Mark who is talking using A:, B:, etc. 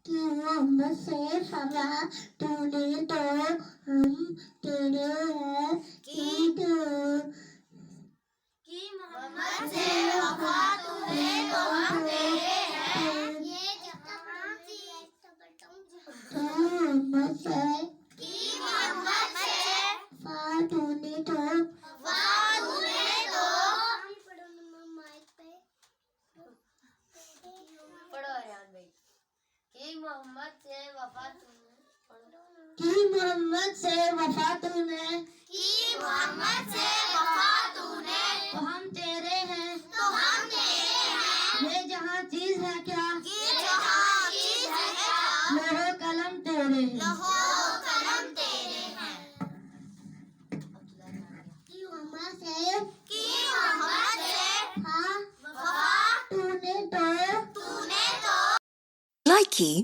A: कि मोहम्मद से फवा तूने तो हम तेरे हैं कि तू
B: कि मोहम्मद से वफा तूने तो हम तेरे हैं ये जहां की
A: कि मोहम्मद से
B: कि मोहम्मद से
A: फा तूने तो
B: वफा तूने तो पढ़ो यार भाई कि मोहम्मद से वफा तूने
A: कि मोहम्मद से वफा तूने
B: कि मोहम्मद से वफा तूने
A: तो हम तेरे हैं
B: तो हम तेरे हैं
A: ये जहां चीज है क्या
B: ये जहां चीज है क्या
A: लोहो कलम तेरे हैं
B: लहो कलम तेरे हैं
A: कि मोहम्मद से
B: कि मोहम्मद से
A: फा
B: वफा
A: तूने तो
B: तूने तो
C: Likey